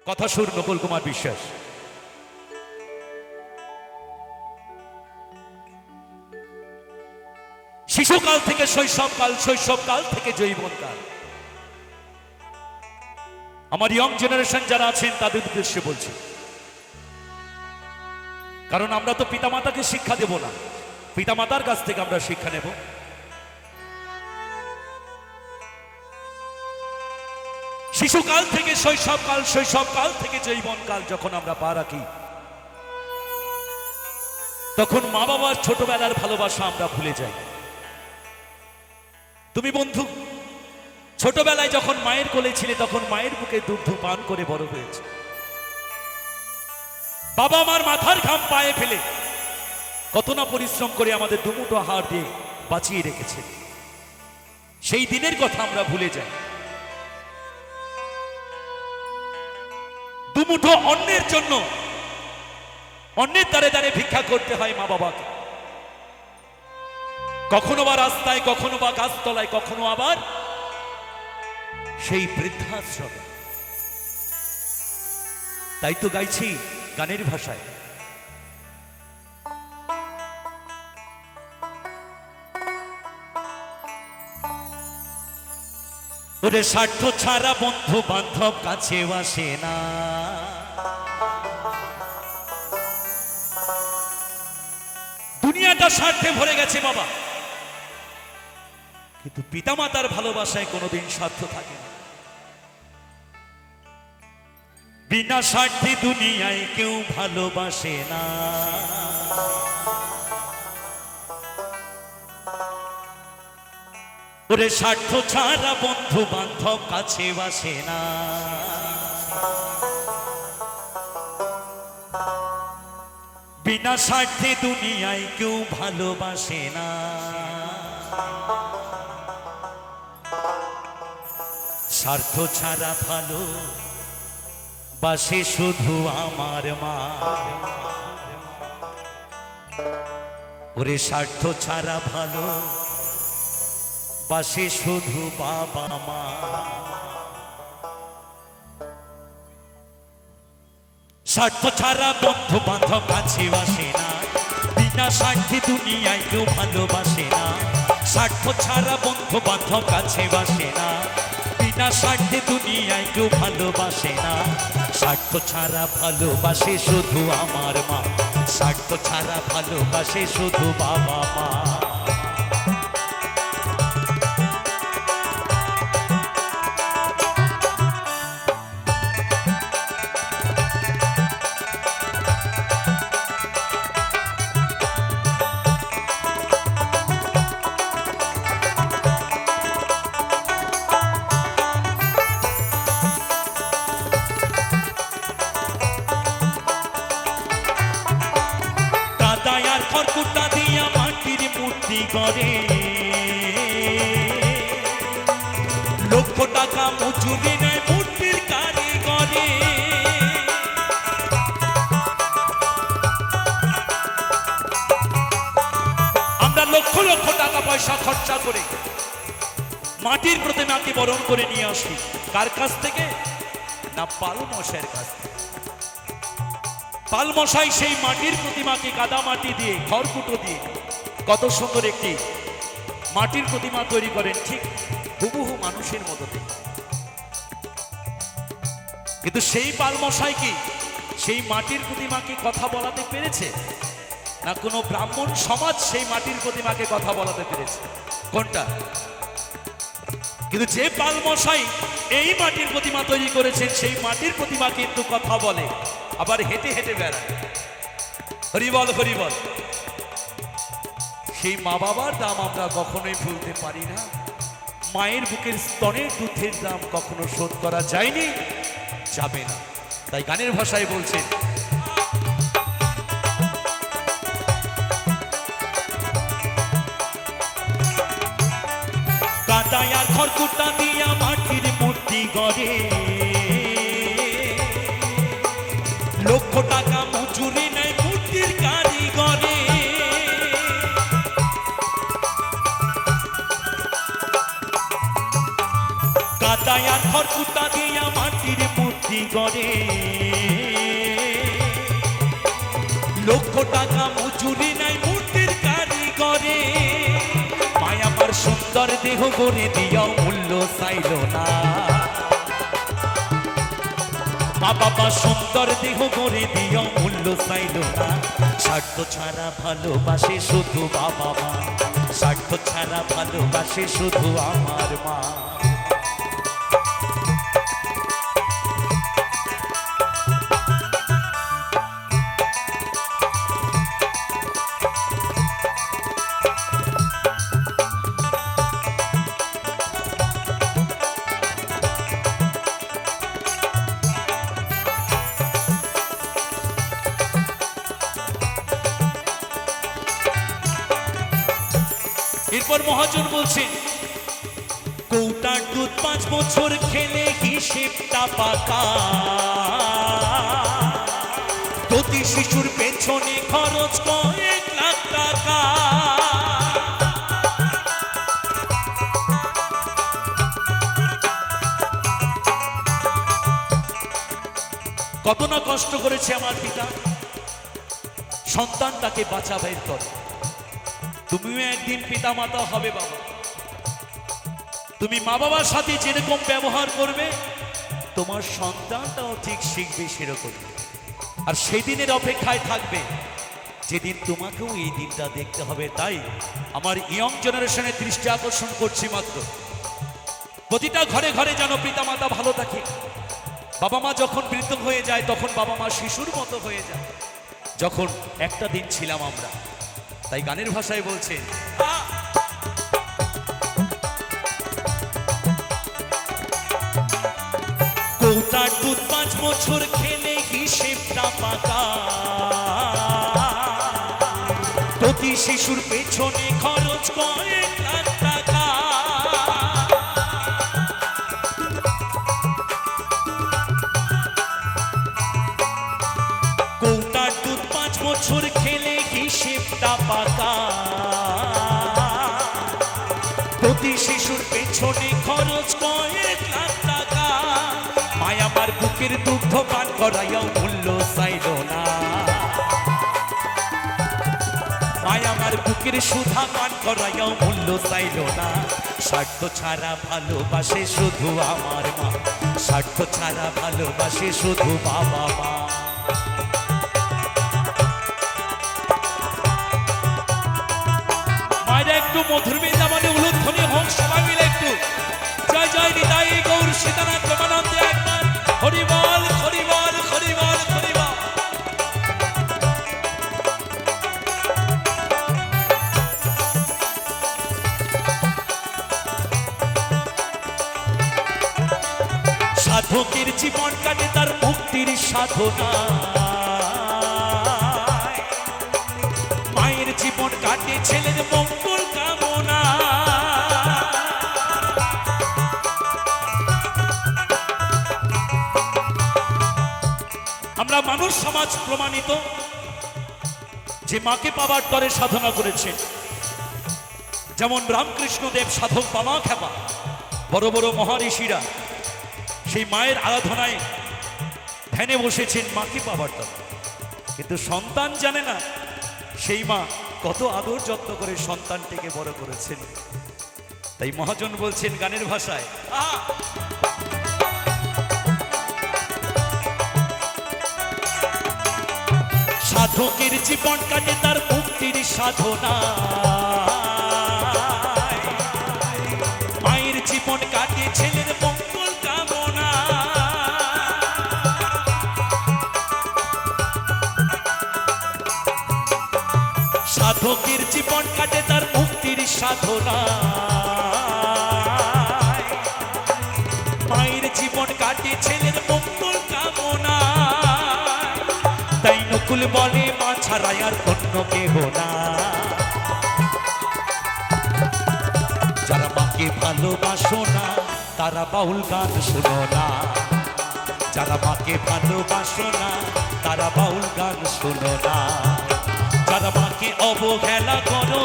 কথা সুর নকুল কুমার বিশ্বাস। শিশুকাল থেকে শৈশবকাল, শৈশবকাল থেকে যৌবনকাল। আমার ইয়ং জেনারেশন যারা আছেন তাদের উদ্দেশ্যে বলছি, কারণ আমরা তো পিতামাতাকে শিক্ষা দেব না, পিতামাতার কাছ থেকে আমরা শিক্ষা নেব। শিশুকাল থেকে শৈশবকাল, শৈশবকাল থেকে যৌবনকাল যখন আমরা পা রাখি, তখন মা বাবার ছোটবেলার ভালোবাসা আমরা ভুলে যাই। তুমি বন্ধু ছোটবেলায় যখন মায়ের কোলে ছিলে, তখন মায়ের বুকে দুগ্ধ পান করে বড় হয়েছে। বাবা মার মাথার ঘাম পায়ে ফেলে কত না পরিশ্রম করে আমাদের দুমুঠো হাড় দিয়ে বাঁচিয়ে রেখেছে। সেই দিনের কথা আমরা ভুলে যাই। দুমুঠো অন্যের জন্য অন্যের দ্বারে দ্বারে ভিক্ষা করতে হয় মা বাবাকে। কখনো বা রাস্তায়, কখনো বা গাছতলায়, কখনো আবার সেই বৃদ্ধাশ্রমে। তাই তো গাইছি গানের ভাষায়, ওরে স্বার্থ ছাড়া বন্ধু বান্ধব কাছে আসে না। দুনিয়াটা স্বার্থে ভরে গেছে বাবা, কিন্তু পিতামাতার ভালোবাসায় কোনোদিন স্বার্থ থাকে না। বিনা স্বার্থে দুনিয়ায় কেউ ভালোবাসে না। ওরে স্বার্থ ছাড়া বন্ধু বান্ধব কাছে আসে না। বিনা স্বার্থে দুনিয়ায় কেউ ভালোবাসে না। স্বার্থ ছাড়া ভালো বাসে শুধু আমার মা। ওরে স্বার্থ ছাড়া ভালো বাসে শুধু বাবা মা। স্বার্থ ছাড়া বন্ধু বান্ধব কাছে আসে না। বিনা স্বার্থে দুনিয়ায় কেউ ভালোবাসে না। স্বার্থ ছাড়া বন্ধু বান্ধব কাছে আসে না। বিনা স্বার্থে দুনিয়ায় কেউ ভালোবাসে না। স্বার্থ ছাড়া ভালোবাসে শুধু আমার মা। স্বার্থ ছাড়া ভালোবাসে শুধু বাবা মা। খড়কুটা দিয়া মাটির মূর্তি করে, লক্ষ টাকা মজুরি নেয় মূর্তির কারিগরে। আমরা লক্ষ লক্ষ টাকা পয়সা খরচা করে মাটির প্রতিমাকে বরণ করে নিয়ে আসি। কার কাছ থেকে? না, পালমশাইয়ের কাছ থেকে। পালমশাই সেই মাটির প্রতিমাকে কাদা মাটি দিয়ে, খড়কুটো দিয়ে কত সুন্দর একটি মাটির প্রতিমা তৈরি করেন, ঠিক হুবহু মানুষের মতো। কিন্তু সেই পালমশাই কি সেই মাটির প্রতিমাকে কথা বলাতে পেরেছে? না, কোনো ব্রাহ্মণ সমাজ সেই মাটির প্রতিমাকে কথা বলাতে পেরেছে? কোনটা? কিন্তু যে পালমশাই এই মাটির প্রতিমা তৈরি করেছেন, সেই মাটির প্রতিমা কিন্তু কথা বলে, আবার হেঁটে হেঁটে বেড়ায়। হরিবল হরিবল। সেই মা বাবার দাম আমরা কখনোই ভুলতে পারি না। মায়ের বুকের স্তনের দুধের দাম কখনো শোধ করা যায়নি, যাবে না। তাই গানের ভাষায় বলছেন, কাদায় আর খড়কুটা দিয়া মাটির মূর্তি গড়ে, লক্ষ টাকা মজুরি নেয় মূর্তির কারিগরে। কাদায় আর খড়কুটা দিয়া মাটির মূর্তি গড়ে, লক্ষ টাকা মজুরি নাই মূর্তির কারিগরে। মায়া আমার সুন্দর দেহ গড়ে দিয়াও মূল্য চাইল না, মা বাবা সুন্দর দেহ গড়ে দিয়াও মূল্য চাইল না। স্বার্থ ছাড়া ভালোবাসে শুধু বাবা মা, স্বার্থ ছাড়া ভালোবাসে শুধু আমার মা। এরপর মহাজন বলছেন, কৌটার দুধ 5 বছর খেলে হিসেবটা পাকা, প্রতি শিশুর পেছনে খরচ কয়েক লাখ টাকা। কত না কষ্ট করেছে আমার পিতা, সন্তানটাকে বাঁচা বের করে। তুমিও একদিন পিতা মাতা হবে বাবা, তুমি মা বাবার সাথে যেরকম ব্যবহার করবে তোমার সন্তানটাও ঠিক শিখবে সেরকম। আর সেই দিনের অপেক্ষায় থাকবে যেদিন তোমাকেও এই দিনটা দেখতে হবে। তাই আমার ইয়ং জেনারেশনের দৃষ্টি আকর্ষণ করছি মাত্র, প্রতিটা ঘরে ঘরে যেন পিতা মাতা ভালো থাকে। বাবা মা যখন বৃদ্ধ হয়ে যায় তখন বাবা মা শিশুর মতো হয়ে যায়, যখন একটা দিন ছিলাম আমরা। তাই গানের ভাষায় বলছে, কৌটার দুধ 5 বছর খেলে হিসেবটা পাকা, প্রতি শিশুর পেছনে খরচ কয়েক লাখ টাকা। কৌটার দুধ 5 বছর খেলে হিসেবটা পাকা, প্রতি শিশুর পেছনে খরচ কয়েক লাখ টাকা। মায়া আমার বুকের দুগ্ধ পান করাইয়াও মূল্য চাইল না, মায়া আমার বুকের সুধা পান করাইয়াও মূল্য চাইল না। স্বার্থ ছাড়া ভালোবাসে শুধু আমার মা, স্বার্থ ছাড়া ভালোবাসে শুধু বাবা মা। মায়েরা একটু মধুর বৃন্দাবনে উলুধ্বনি হোক, সবাই মিলে একটু জয় জয় নিতাই গৌর সীতানাথ প্রেমানন্দে একবার হরি বল হরি বল হরি বল হরি বল। সাধকের জীবন কাটে তার মুক্তির সাধনা, মায়ের জীবন কাটে ছেলের মঙ্গল কামনা। আমরা মানুষ সমাজ প্রমাণিত যে মাকে পাবার তরে সাধনা করেছেন, যেমন রামকৃষ্ণ দেব সাধক বামা খেপা, বড় বড় মহারিষিরা সেই মায়ের আরাধনায় ধ্যানে বসেছেন মাকে পাবার তরে। কিন্তু সন্তান জানে না সেই মা কত আদর যত্ন করে সন্তানটিকে বড় করেছেন। তাই মহাজন বলছেন গানের ভাষায়, সাধকের জীবন কাটে তার মুক্তির সাধনা, মায়ের জীবন কাটে ছেলের মঙ্গল কামনা। সাধকের জীবন কাটে তার মুক্তির সাধনা, মায়ের জীবন কাটে ছেলের মঙ্গল কামনা। তাই নকুল বলে মা ছাড়াই আর অন্য কেহ না, যারা মাকে ভালোবাসো না তারা বাউল গান শুনো না, যারা মাকে ভালোবাসো না তারা বাউল গান শুনো না। যারা মাকে অবহেলা করো,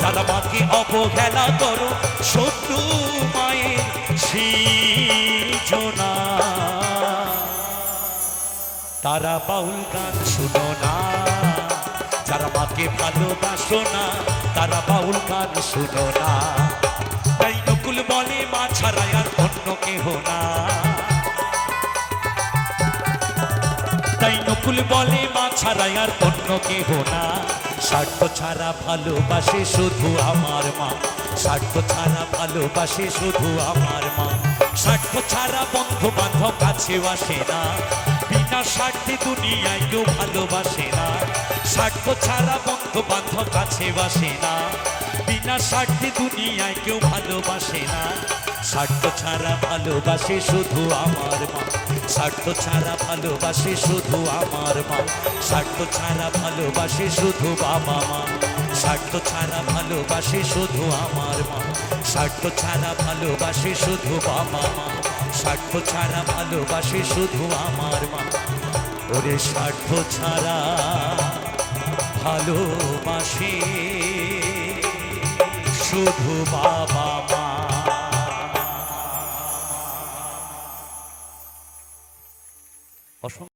যারা মাকে অবহেলা করো শত্রু বুঝো না, তারা বাউল গান শুনো না। যারা মাকে ভালোবাসো না তারা বাউল গান শুনো না। তাই নকুল বলে মা ছাড়া আর অন্য কেহ না। তাই নকুল বলে মা ছাড়া আর অন্য কেহ না। স্বার্থ ছাড়া ভালোবাসে শুধু আমার মা, স্বার্থ ছাড়া ভালোবাসে শুধু আমার মা। স্বার্থ ছাড়া বন্ধু বান্ধব কাছে আসে না, বিনা স্বার্থে দুনিয়ায় কেউ ভালোবাসে না। স্বার্থ ছাড়া বন্ধু বান্ধব কাছে আসে না, বিনা স্বার্থে দুনিয়ায় কেউ ভালোবাসে না। স্বার্থ ছাড়া ভালোবাসে শুধু আমার মা, স্বার্থ ছাড়া ভালোবাসে শুধু আমার মা। স্বার্থ ছাড়া ভালোবাসে শুধু বাবা মা, স্বার্থ ছাড়া ভালোবাসে শুধু আমার মা। স্বার্থ ছাড়া ভালোবাসে শুধু বাবা মা, স্বার্থ ছাড়া ভালোবাসে শুধু আমার মা। ওরে স্বার্থ ছাড়া ভালোবাসে শুধু বাবা মা। অসংখ্য